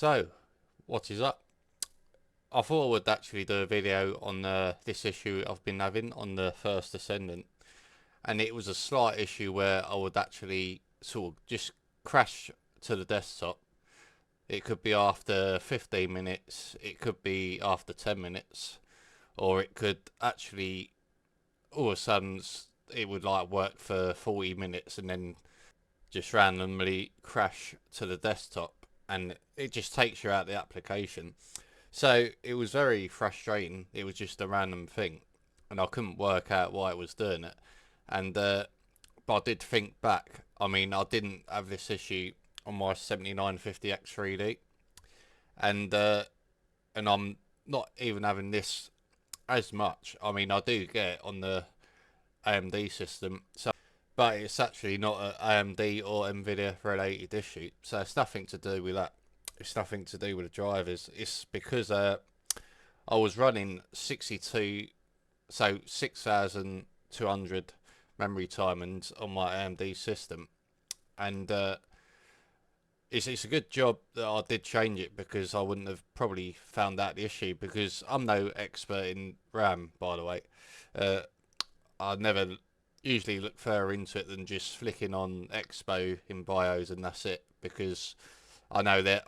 So, what is up? I thought I would actually do a video on this issue I've been having on the First Descendant, and it was a slight issue where I would actually sort of just crash to the desktop. It could be after 15 minutes, it could be after 10 minutes, or it could actually all of a sudden it would like work for 40 minutes and then just randomly crash to the desktop, and it just takes you out the application. So it was very frustrating. It was just a random thing, and I couldn't work out why it was doing it. And but I did think back. I mean, I didn't have this issue on my 7950X3D, and I'm not even having this as much. I mean, I do get it on the AMD system, so but it's actually not an AMD or Nvidia related issue. So it's nothing to do with that. It's nothing to do with the drivers. It's because I was running 62, so 6,200 memory timings on my AMD system, and it's a good job that I did change it, because I wouldn't have probably found out the issue, because I'm no expert in RAM, by the way. I never usually look further into it than just flicking on EXPO in BIOS and that's it, because I know that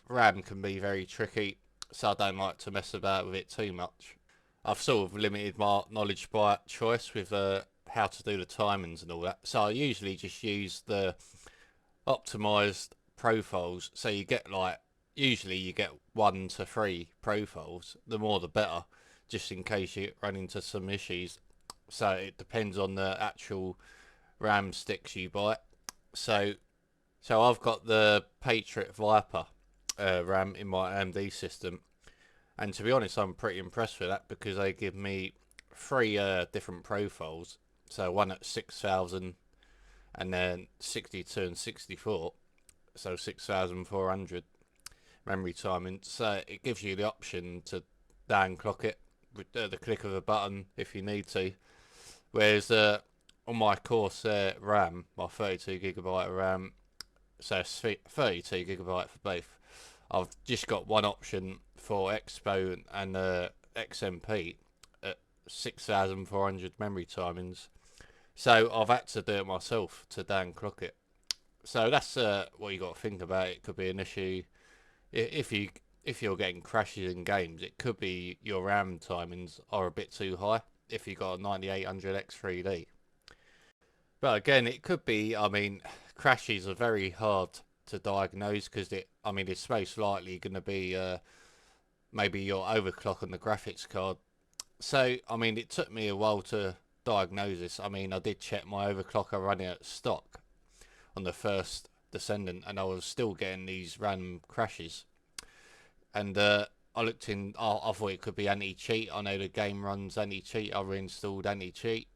RAM can be very tricky, so I don't like to mess about with it too much. I've sort of limited my knowledge by choice with how to do the timings and all that, so I usually just use the optimized profiles. So you get usually you get 1 to 3 profiles, the more the better, just in case you run into some issues. So it depends on the actual RAM sticks you buy. So I've got the Patriot Viper RAM in my AMD system, and to be honest, I'm pretty impressed with that, because they give me 3 different profiles. So one at 6,000, and then 62 and 64, so 6,400 memory timing. So it gives you the option to downclock it with the click of a button if you need to. Whereas on my Corsair RAM, my 32GB RAM, so it's 32GB for both, I've just got one option for EXPO and XMP at 6,400 memory timings. So I've had to do it myself to downclock it. So that's what you got to think about. It could be an issue if you're getting crashes in games. It could be your RAM timings are a bit too high if you got a 9800X3D. But again, it could be, I mean, crashes are very hard to diagnose, because it's most likely going to be maybe your overclock on the graphics card. So, I mean, it took me a while to diagnose this. I mean, I did check my overclocker running at stock on the First Descendant, and I was still getting these random crashes. And I looked in, I thought it could be anti-cheat. I know the game runs anti-cheat. I reinstalled anti-cheat.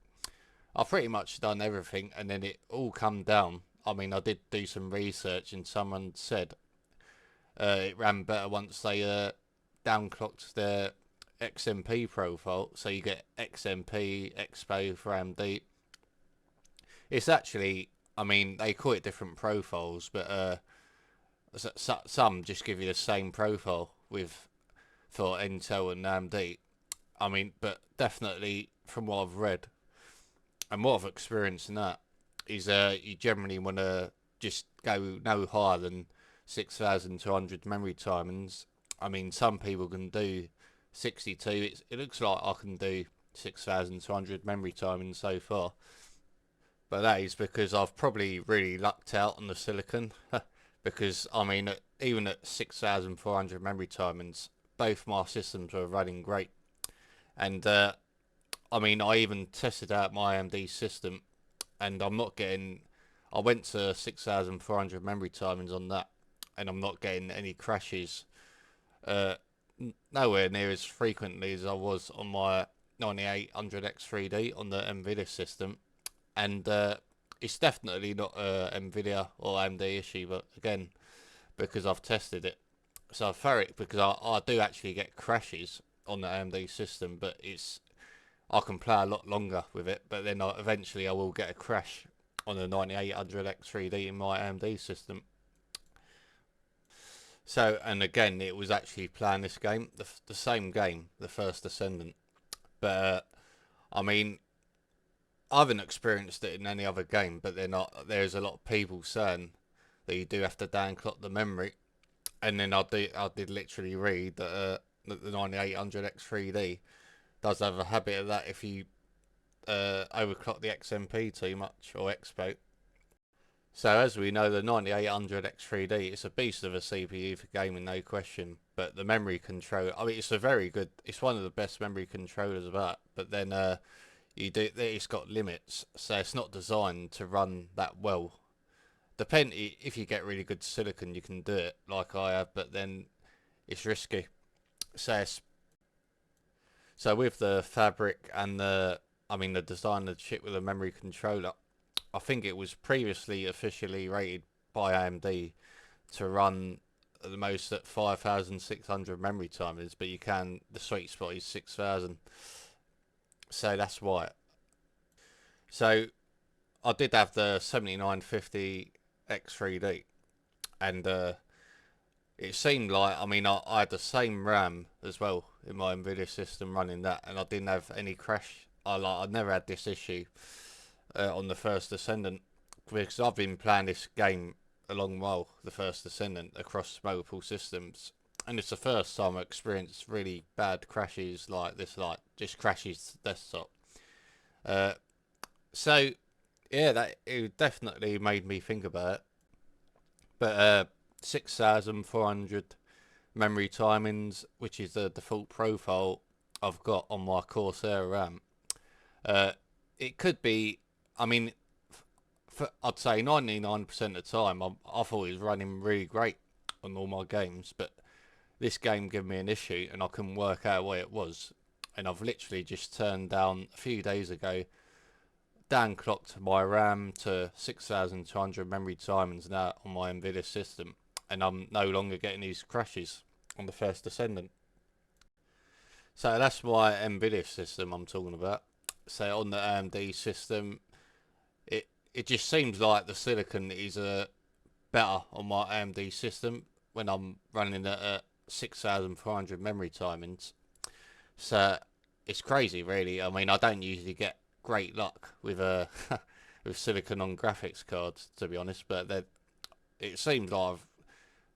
I've pretty much done everything, and then it all come down. I mean, I did do some research, and someone said it ran better once they downclocked their XMP profile. So you get XMP, EXPO for AMD. It's actually, I mean, they call it different profiles, but some just give you the same profile for Intel and AMD. I mean, but definitely from what I've read and what I've experienced in that is you generally want to just go no higher than 6,200 memory timings. I mean, some people can do 62. It looks like I can do 6,200 memory timings so far, but that is because I've probably really lucked out on the silicon. Because I mean, even at 6,400 memory timings, both my systems were running great. And I mean, I even tested out my AMD system, and I'm not getting. I went to 6,400 memory timings on that, and I'm not getting any crashes. Nowhere near as frequently as I was on my 9800X3D on the Nvidia system, and it's definitely not a Nvidia or AMD issue, but again, because I've tested it. So I throw it because I do actually get crashes on the AMD system, but I can play a lot longer with it, but then eventually I will get a crash on the 9800X3D in my AMD system. So, and again, it was actually playing this game, the same game, the First Descendant. But I mean, I haven't experienced it in any other game, but there's a lot of people saying that you do have to downclock the memory. And then I did literally read that the 9800X3D does have a habit of that if you overclock the XMP too much, or EXPO. So as we know, the 9800X3D, it's a beast of a CPU for gaming, no question. But the memory control, I mean, it's one of the best memory controllers about. But then it's got limits, so it's not designed to run that well. If you get really good silicon, you can do it like I have, but then it's risky. So so with the fabric and the design of the chip with a memory controller, I think it was previously officially rated by AMD to run the most at 5,600 memory timers, but the sweet spot is 6,000. So that's why. So I did have the 7950 X3D, and it seemed like, I had the same RAM as well in my Nvidia system running that, and I didn't have any crash. I never had this issue on the First Descendant, because I've been playing this game a long while, the First Descendant, across multiple systems, and it's the first time I experienced really bad crashes like this, like just crashes the desktop. Uh, so yeah, that it definitely made me think about it. But 6,400 memory timings, which is the default profile I've got on my Corsair RAM. Uh, it could be, I mean, I'd say 99% of the time, I thought it was running really great on all my games, but this game gave me an issue and I couldn't work out what it was. And I've literally just turned down a few days ago, downclocked my RAM to 6,200 memory timings now on my Nvidia system, and I'm no longer getting these crashes on the First Descendant. So that's my Nvidia system I'm talking about. So on the AMD system, it just seems like the silicon is better on my AMD system when I'm running at 6,400 memory timings. So it's crazy, really. I mean, I don't usually get great luck with with silicon on graphics cards, to be honest. But it seems like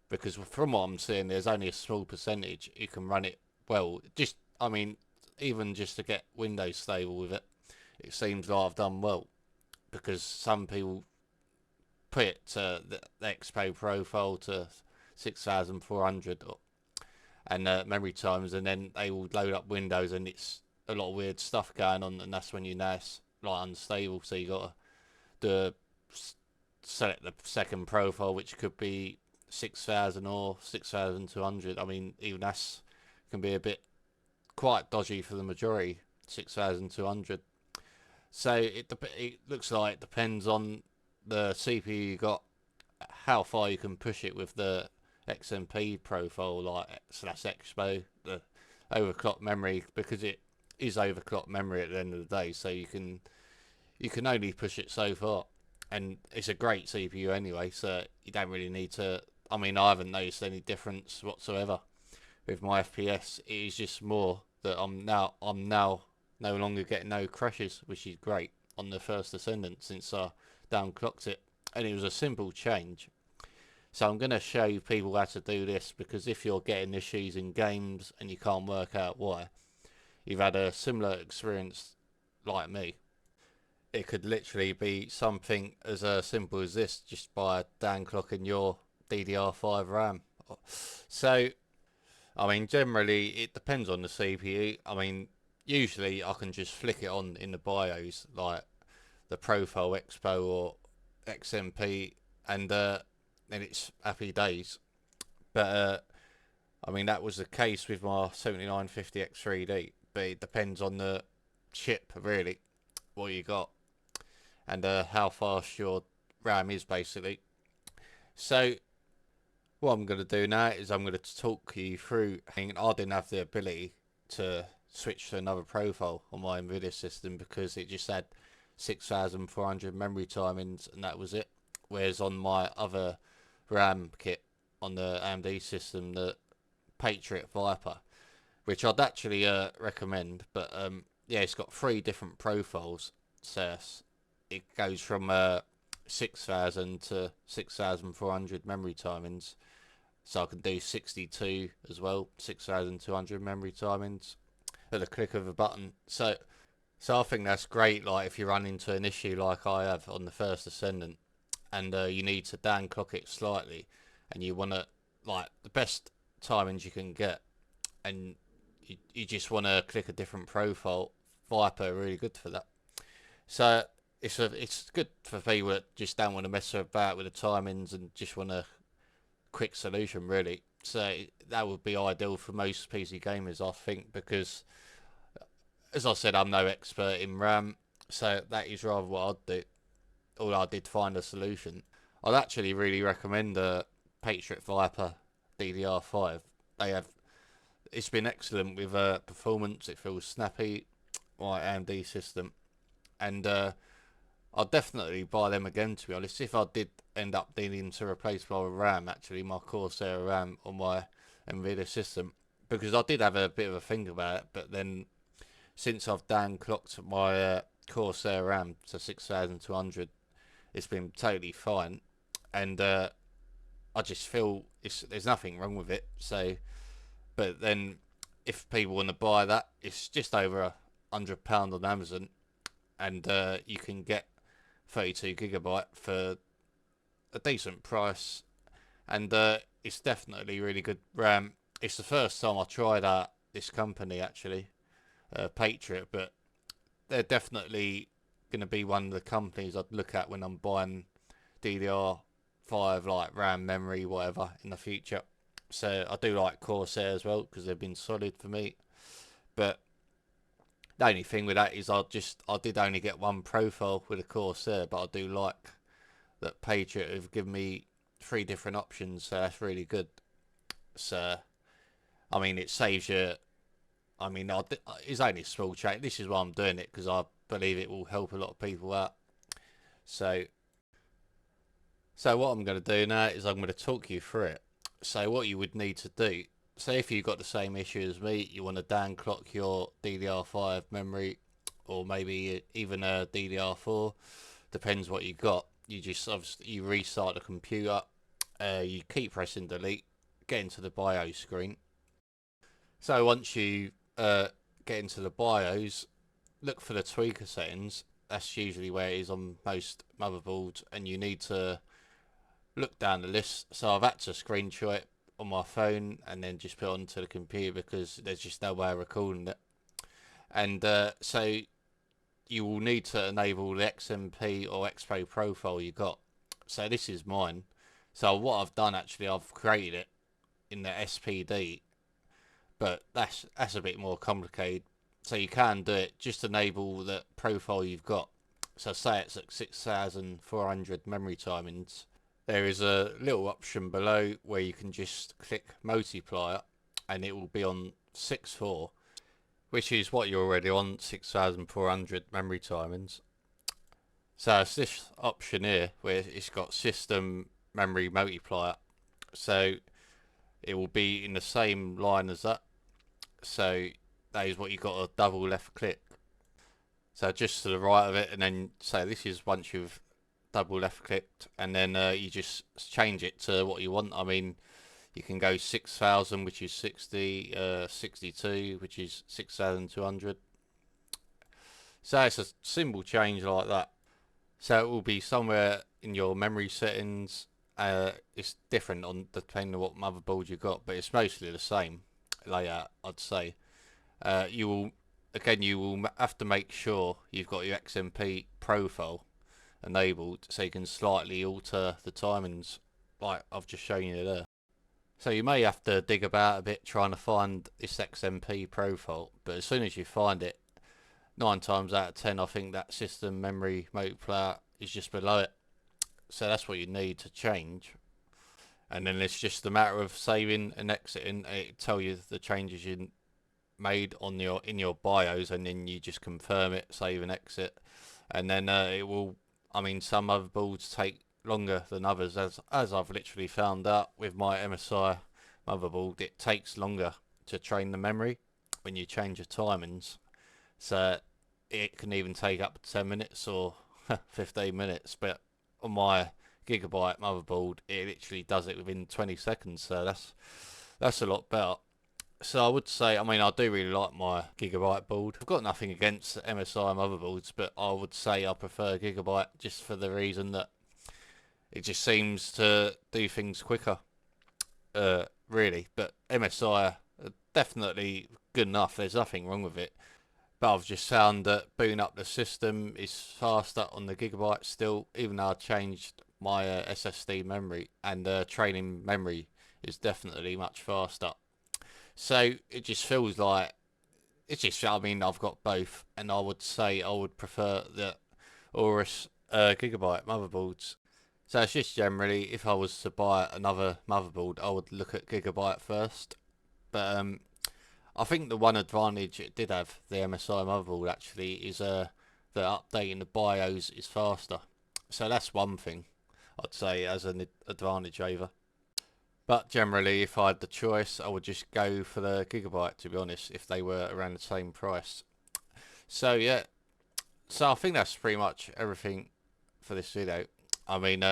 because from what I'm seeing, there's only a small percentage you can run it well. Even just to get Windows stable with it, it seems like I've done well, because some people put it to the EXPO profile to 6,400 and memory times, and then they will load up Windows and it's a lot of weird stuff going on, and that's when you know it's like unstable. So you got to select the second profile, which could be 6,000 or 6,200. I mean, even that's can be a bit quite dodgy for the majority, 6,200. So it looks like it depends on the CPU you got, how far you can push it with the XMP profile, like slash Expo, the overclock memory, because it is overclock memory at the end of the day. So you can only push it so far, and it's a great CPU anyway. So you don't really need to. I mean, I haven't noticed any difference whatsoever with my FPS. It is just more that I'm now no longer getting no crashes, which is great on the First Descendant since I downclocked it, and it was a simple change. So I'm going to show you people how to do this, because if you're getting issues in games and you can't work out why, you've had a similar experience like me. It could literally be something as simple as this, just by downclocking your DDR5 RAM. So, I mean, generally it depends on the CPU. I mean, usually I can just flick it on in the BIOS, like the Profile Expo or XMP, and then it's happy days. But I mean, that was the case with my 7950X3D, but it depends on the chip, really, what you got, and how fast your RAM is, basically. So what I'm going to do now is I'm going to talk you through. I didn't have the ability to switch to another profile on my Nvidia system because it just had 6,400 memory timings and that was it. Whereas on my other RAM kit, on the AMD system, the Patriot Viper, which I'd actually recommend. But yeah, it's got 3 different profiles. So it goes from 6,000 to 6,400 memory timings. So I can do 62 as well, 6,200 memory timings at the click of a button. So I think that's great. Like if you run into an issue like I have on the First Descendant, and you need to downclock it slightly, and you want to like the best timings you can get, and you just want to click a different profile. Viper really good for that. So it's good for people that just don't want to mess about with the timings and just want a quick solution really. So that would be ideal for most PC gamers, I think, because as I said, I'm no expert in RAM, so that is rather what I'd do. Or I did find a solution. I'd actually really recommend the Patriot Viper DDR5. They have it's been excellent with performance. It feels snappy, my AMD system, and I'll definitely buy them again. To be honest, if I did end up needing to replace my RAM, actually my Corsair RAM on my Nvidia system, because I did have a bit of a think about it, but then since I've downclocked my Corsair RAM to 6,200, it's been totally fine, and I just feel there's nothing wrong with it. So, but then if people want to buy that, it's just over £100 on Amazon, and you can get 32GB for a decent price, and it's definitely really good RAM. It's the first time I tried out this company actually, Patriot, but they're definitely going to be one of the companies I'd look at when I'm buying DDR5, like RAM, memory, whatever in the future. So I do like Corsair as well because they've been solid for me. But the only thing with that is I did only get one profile with a Corsair, but I do like that Patriot have given me 3 different options, so that's really good. So I mean, it saves you. I mean, it's only a small change. This is why I'm doing it, because I believe it will help a lot of people out. So, so what I'm going to do now is I'm going to talk you through it. So what you would need to do, say if you've got the same issue as me, you want to downclock your DDR5 memory, or maybe even a DDR4, depends what you got. You just obviously you restart the computer, you keep pressing delete, get into the BIOS screen. So once you get into the BIOS, look for the tweaker settings. That's usually where it is on most motherboards, and you need to look down the list. So I've had to screenshot it on my phone and then just put it onto the computer because there's just no way of recording it. And so you will need to enable the XMP or EXPO profile you got. So this is mine. So what I've done actually, I've created it in the SPD, but that's a bit more complicated. So you can do it, just enable the profile you've got. So say it's at 6,400 memory timings. There is a little option below where you can just click multiplier, and it will be on 6.4, which is what you're already on, 6,400 memory timings. So it's this option here where it's got system memory multiplier. So it will be in the same line as that. So that is what you've got, a double left click. So just to the right of it, and then say this is once you've double left clicked, and then you just change it to what you want. I mean, you can go 6,000, which is 60, 62, which is 6,200. So it's a simple change like that. So it will be somewhere in your memory settings. It's different on depending on what motherboard you got, but it's mostly the same layout, I'd say. You will have to make sure you've got your XMP profile enabled, so you can slightly alter the timings like I've just shown you there. So you may have to dig about a bit trying to find this XMP profile, but as soon as you find it, 9 times out of 10 I think that system memory multiplier is just below it. So that's what you need to change, and then it's just a matter of saving and exiting. It tell you the changes you made on in your BIOS, and then you just confirm it, save and exit, and then it will. I mean, some motherboards take longer than others, as I've literally found out with my MSI motherboard. It takes longer to train the memory when you change your timings, so it can even take up to 10 minutes or 15 minutes, but on my gigabyte motherboard it literally does it within 20 seconds, so that's a lot better. So I would say, I mean, I do really like my Gigabyte board. I've got nothing against MSI motherboards, but I would say I prefer Gigabyte just for the reason that it just seems to do things quicker, really. But MSI are definitely good enough. There's nothing wrong with it. But I've just found that booting up the system is faster on the Gigabyte still, even though I changed my SSD memory, and training memory is definitely much faster. So it just feels like it's just. I mean, I've got both, and I would say I would prefer the Aorus Gigabyte motherboards. So it's just generally, if I was to buy another motherboard, I would look at Gigabyte first. But I think the one advantage it did have, the MSI motherboard actually, is that updating the BIOS is faster. So that's one thing I'd say as an advantage over. But generally, if I had the choice, I would just go for the Gigabyte, to be honest, if they were around the same price. So yeah, so I think that's pretty much everything for this video. I mean,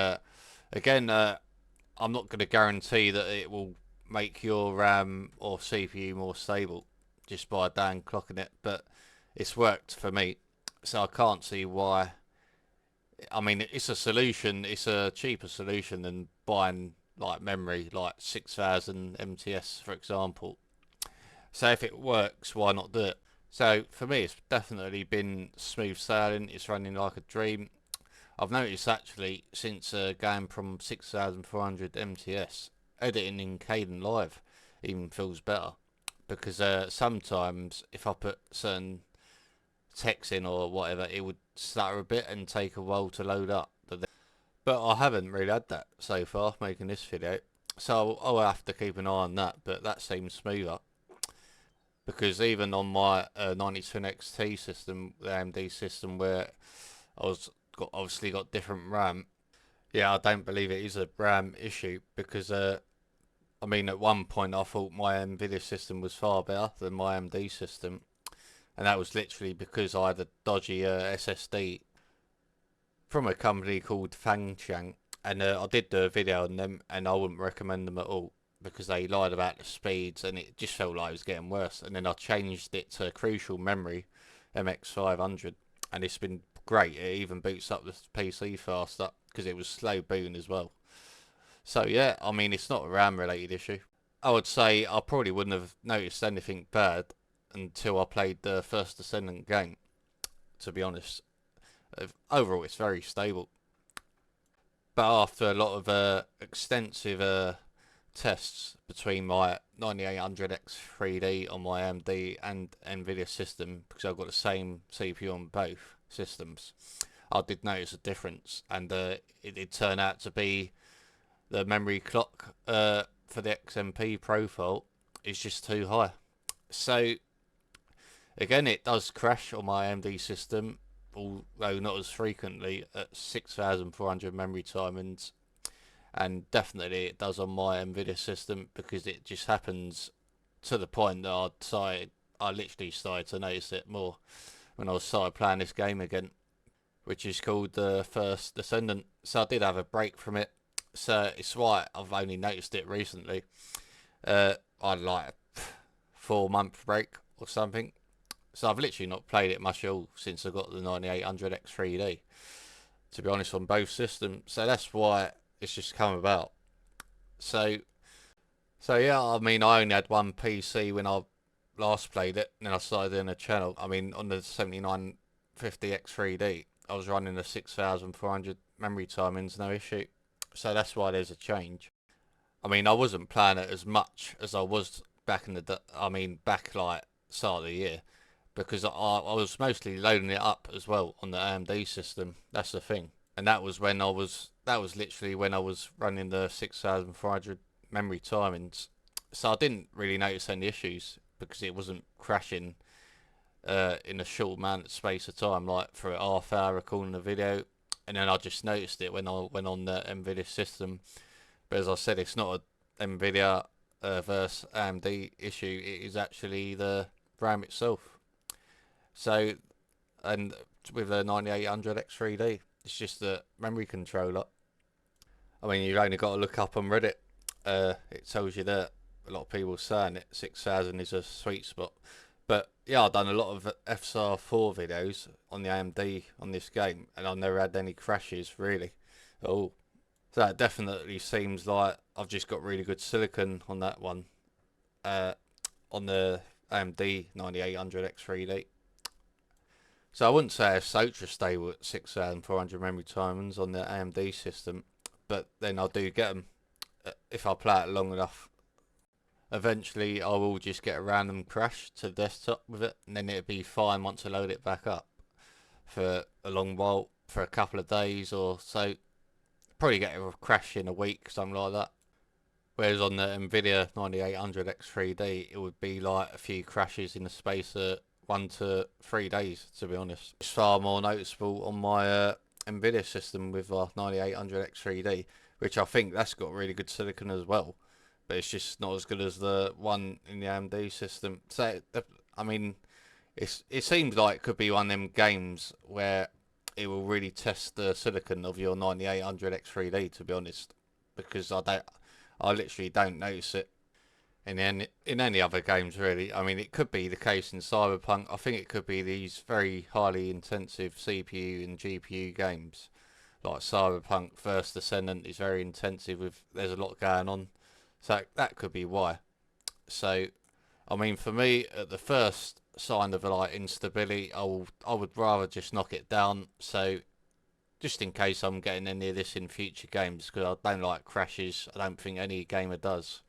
again, I'm not going to guarantee that it will make your RAM or CPU more stable just by downclocking it, but it's worked for me, so I can't see why. I mean, it's a solution. It's a cheaper solution than buying like memory, like 6,000 MTS, for example. So if it works, why not do it? So for me, it's definitely been smooth sailing. It's running like a dream. I've noticed actually since going from 6,400 MTS, editing in Caden Live even feels better, because sometimes if I put certain text in or whatever, it would stutter a bit and take a while to load up. But I haven't really had that so far making this video, so I'll have to keep an eye on that, but that seems smoother. Because even on my 97 XT system, the AMD system, where obviously got different RAM, yeah, I don't believe it is a RAM issue, because I mean, at one point I thought my Nvidia system was far better than my AMD system, and that was literally because I had a dodgy SSD from a company called Fangchang, and I did do a video on them, and I wouldn't recommend them at all, because they lied about the speeds, and it just felt like it was getting worse. And then I changed it to Crucial Memory MX500, and it's been great. It even boots up the PC faster, because it was slow booting as well. So yeah, I mean, it's not a RAM related issue. I would say I probably wouldn't have noticed anything bad until I played the First Descendant game, to be honest. Overall, it's very stable. But after a lot of extensive tests between my 9800X3D on my AMD and Nvidia system, because I've got the same CPU on both systems, I did notice a difference, and it did turn out to be the memory clock for the XMP profile is just too high. So again, it does crash on my AMD system, although not as frequently, at 6,400 memory timings, and definitely it does on my Nvidia system, because it just happens to the point that I literally started to notice it more when I started playing this game again, which is called the First Descendant. So I did have a break from it, so it's why I've only noticed it recently. I had like a 4-month break or something. So I've literally not played it much at all since I got the 9800X3D, to be honest, on both systems. So that's why it's just come about. So yeah, I mean, I only had one PC when I last played it, and then I started doing a channel. I mean, on the 7950X3D, I was running the 6,400 memory timings, no issue. So that's why there's a change. I mean, I wasn't playing it as much as I was back in the, I mean, back like start of the year, because I was mostly loading it up as well on the AMD system. That's the thing, and that was literally when I was running the 6,400 memory timings. So I didn't really notice any issues, because it wasn't crashing in a short amount of space of time, like for a half hour recording a video, and then I just noticed it when I went on the Nvidia system. But as I said, it's not a Nvidia versus AMD issue. It is actually the RAM itself. So, and with the 9800 X3D, it's just the memory controller. I mean, you've only got to look up on Reddit. It tells you that a lot of people saying it 6000 is a sweet spot. But yeah, I've done a lot of FSR4 videos on the AMD on this game, and I've never had any crashes really at all. So that definitely seems like I've just got really good silicon on that one, on the AMD 9800 X3D. So I wouldn't say it's ultra stable at 6400 memory timings on the AMD system, but then I do get them if I play it long enough. Eventually I will just get a random crash to the desktop with it, and then it'll be fine once I load it back up for a long while, for a couple of days or so. Probably get a crash in a week, something like that. Whereas on the Nvidia 9800 X3D, it would be like a few crashes in the space of 1 to 3 days, to be honest. It's far more noticeable on my Nvidia system with our 9800 X3D, which I think that's got really good silicon as well, but it's just not as good as the one in the AMD system. So, I mean, it seems like it could be one of them games where it will really test the silicon of your 9800 X3D, to be honest, because I literally don't notice it in any other games really. I mean, it could be the case in Cyberpunk. I think it could be these very highly intensive CPU and GPU games, like Cyberpunk First Descendant is very intensive with, there's a lot going on, so that could be why. So, I mean, for me, at the first sign of like instability, I would rather just knock it down. So, just in case I'm getting any of this in future games, because I don't like crashes. I don't think any gamer does.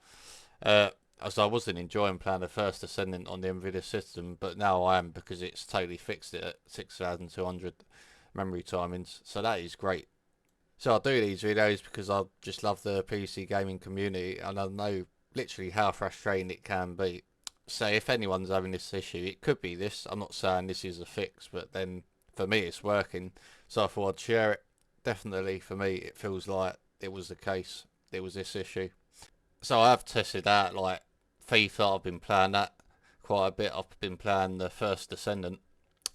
As I wasn't enjoying playing the First Descendant on the Nvidia system, but now I am, because it's totally fixed it at 6200 memory timings. So that is great. So I do these videos because I just love the PC gaming community, and I know literally how frustrating it can be. So if anyone's having this issue, it could be this. I'm not saying this is a fix, but then for me it's working, so I thought I'd share it. Definitely for me it feels like it was the case, it was this issue. So I have tested out like FIFA, I've been playing that quite a bit. I've been playing the First Descendant,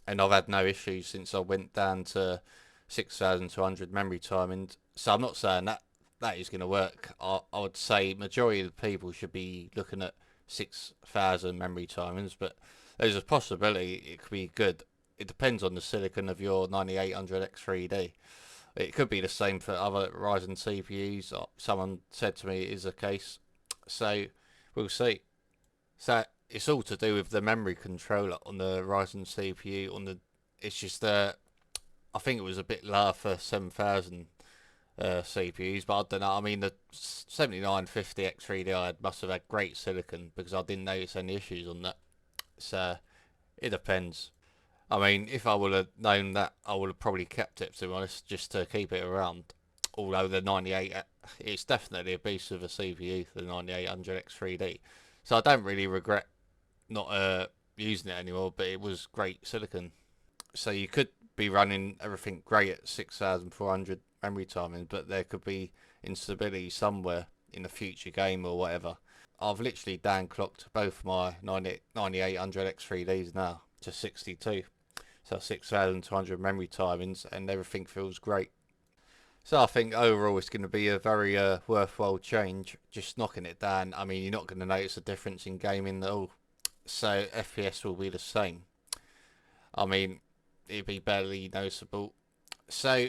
and I've had no issues since I went down to 6200 memory timing. So I'm not saying that is going to work. I would say majority of the people should be looking at 6000 memory timings, but there's a possibility it could be good. It depends on the silicon of your 9800 X3D. It could be the same for other Ryzen CPUs. Someone said to me it is the case, so we'll see. So it's all to do with the memory controller on the Ryzen CPU. It's just I think it was a bit lower for 7000 CPUs, but I don't know. I mean, the 7950 X3D I had must have had great silicon, because I didn't notice any issues on that. So it depends. I mean, if I would have known that, I would have probably kept it, to be honest, just to keep it around. Although the 98, it's definitely a beast of a CPU, the 9800 X3D. So I don't really regret not using it anymore, but it was great silicon. So you could be running everything great at 6400 memory timing, but there could be instability somewhere in a future game or whatever. I've literally downclocked both my 9800 X3Ds now to 62. So 6200 memory timings, and everything feels great. So I think overall it's going to be a very worthwhile change, just knocking it down. I mean, you're not going to notice a difference in gaming at all. So FPS will be the same. I mean, it'd be barely noticeable. So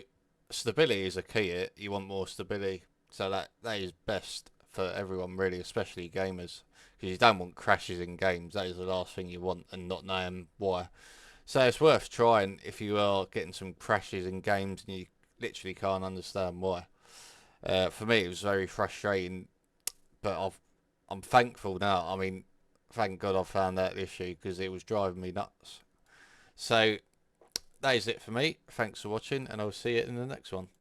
stability is a key here. You want more stability. So that is best for everyone really, especially gamers. Because you don't want crashes in games. That is the last thing you want, and not knowing why. So it's worth trying if you are getting some crashes in games and you literally can't understand why. For me, it was very frustrating, but I'm thankful now. I mean, thank God I found that issue, because it was driving me nuts. So that is it for me. Thanks for watching, and I'll see you in the next one.